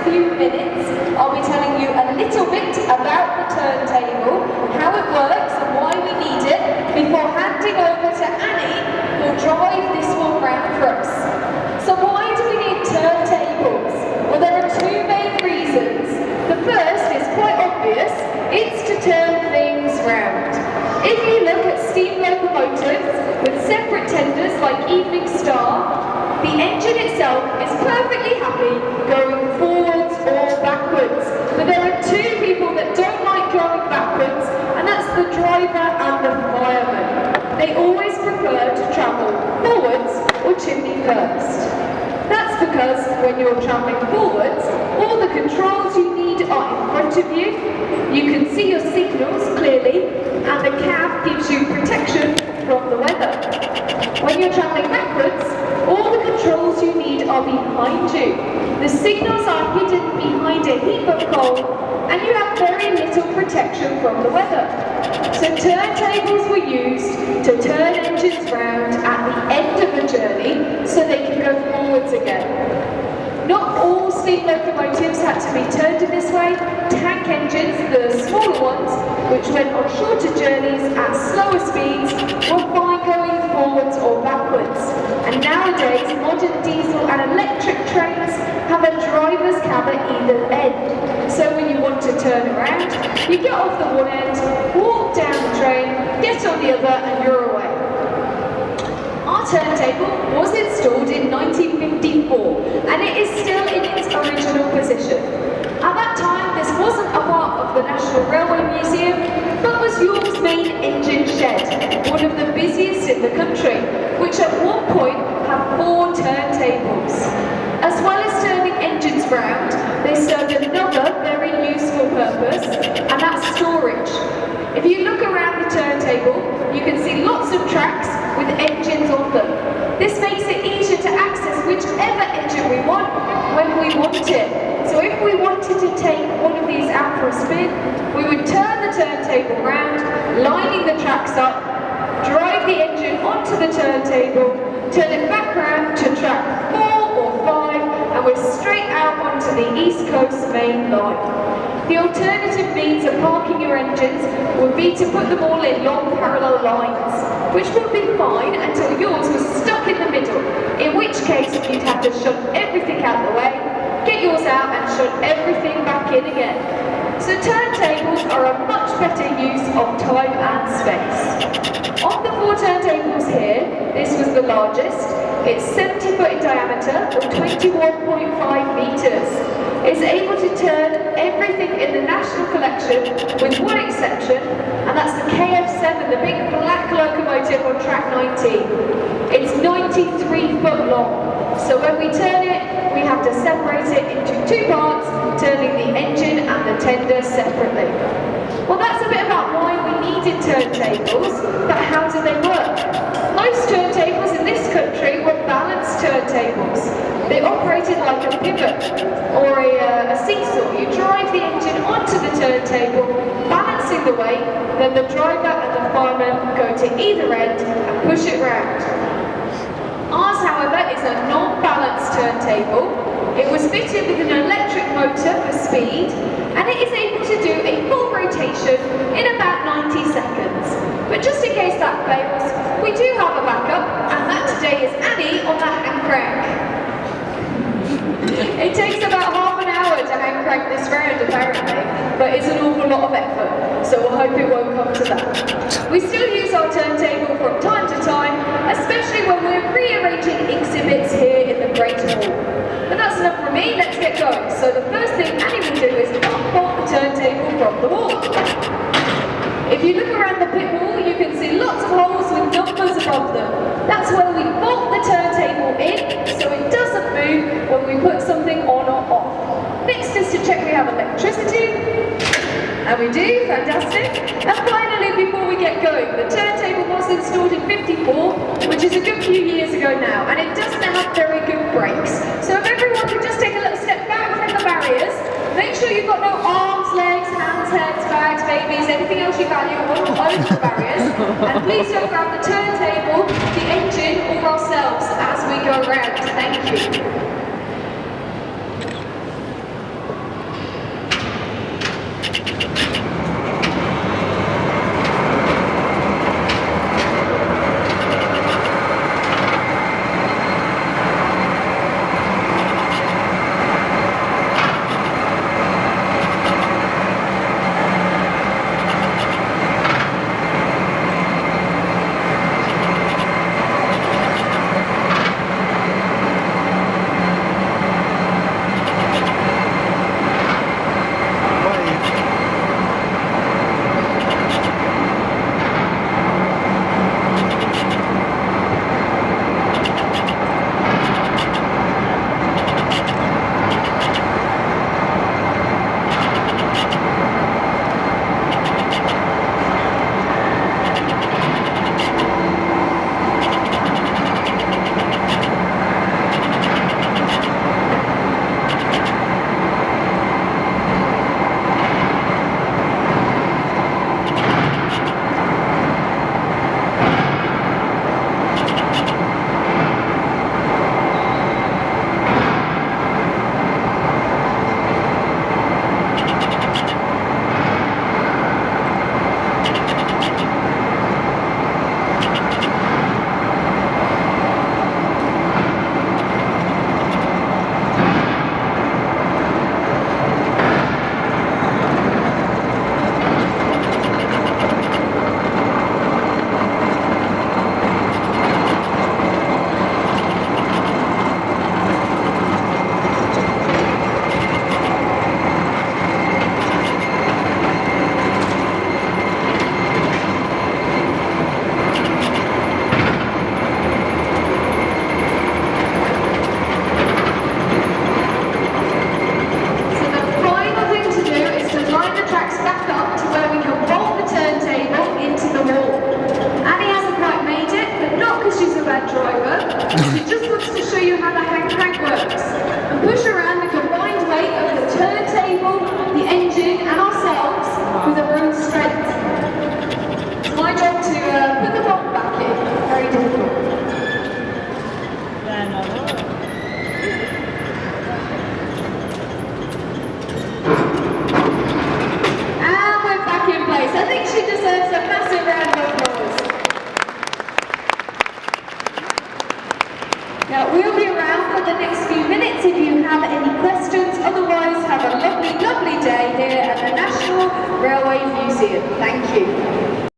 few minutes, I'll be telling you a little bit about the turntable, how it works and why we need it, before handing over to Annie, who'll drive this one round for us. So why do we need turntables? Well, there are two main reasons. The first is quite obvious, it's to turn things round. If you look at steam locomotives with separate tenders like Evening Star, the engine itself is perfectly happy going forwards or backwards. But there are two people that don't like going backwards, and that's the driver and the fireman. They always prefer to travel forwards or chimney first. That's because when you're travelling forwards, all the controls you need are in front of you. You can see your signals clearly, and the cab gives you protection from the weather. When you're travelling backwards, all the controls you need are behind you. The signals are hidden behind a heap of coal, and you have very little protection from the weather. So turntables were used to turn engines round at the end of a journey so they can go forwards again. Not all steam locomotives had to be turned in this way. Tank engines, the smaller ones, which went on shorter journeys at slower speeds, were fine going forwards or backwards. And nowadays, modern diesel and electric trains have a driver's cab at either end. So when you want to turn around, you get off the one end, walk down the train, get on the other, and you're away. Our turntable was installed in 1954, and it is still in its original position. At that time, this wasn't a part of the National Railway Museum, but was York's main engine shed, one of the busiest in the country, which at one point had 4 turntables. As well as turning engines round, they served another very useful purpose, and that's storage. If you look around the turntable, you can see lots of tracks with engines on them. This makes it easier to access whichever engine we want when we want it. So if we wanted to take one of these out for a spin, we would turn the turntable round, lining the tracks up, drive the engine onto the turntable, turn it back round to track 4 or 5, and we're straight out onto the East Coast main line. The alternative means of parking your engines would be to put them all in long parallel lines, which would be fine until yours was stuck in the middle, in which case you'd have to shut everything out the way, get yours out and shut everything back in again. So turntables are a much better use of time and space. Of the 4 turntables here, this was the largest. It's 70 foot in diameter or 21.5 meters. It's able to turn everything in the National Collection with one exception, and that's the KF7, the big black locomotive on track 19. It's 93 foot long, so when we turn it, we have to separate it into 2 parts, turning the engine and the tender separately. Well, that's a bit about why we needed turntables, but how do they work? Most turntables in this country were balanced turntables. They operated like a pivot or a seesaw. You drive the engine onto the turntable, balancing the weight, then the driver and the fireman go to either end and push it round. Ours, however, is a non-balanced turntable. It was fitted with an electric motor for speed, and it is able to do a full rotation in about 90 seconds. But just in case that fails, we do have a backup, and that today is Annie on the hand crank. It takes about half an hour to hand crank this round apparently, but it's an awful lot of effort, so we'll hope it won't come to that. We still use our turntable from time to time, especially when we're rearranging exhibits here in the Great Hall. But that's enough from me, let's get going. So the first thing Annie will do is unbolt the turntable from the wall. If you look around the pit wall, you can see lots of holes with numbers above them. That's where we bolt the turntable in, so it doesn't move when we put something on or off. Next is to check we have electricity. And we do, fantastic. And finally, before we get going, the turntable was installed in '54, which is a good few years ago now, and it doesn't have very good brakes. So if everyone could just take a little step back from the barriers, make sure you've got no arms, legs, hands, heads, bags, babies, anything else you value on over the barriers. And please don't grab the turntable, the engine, or ourselves as we go round. Thank you. Now, we'll be around for the next few minutes if you have any questions. Otherwise, have a lovely, lovely day here at the National Railway Museum. Thank you.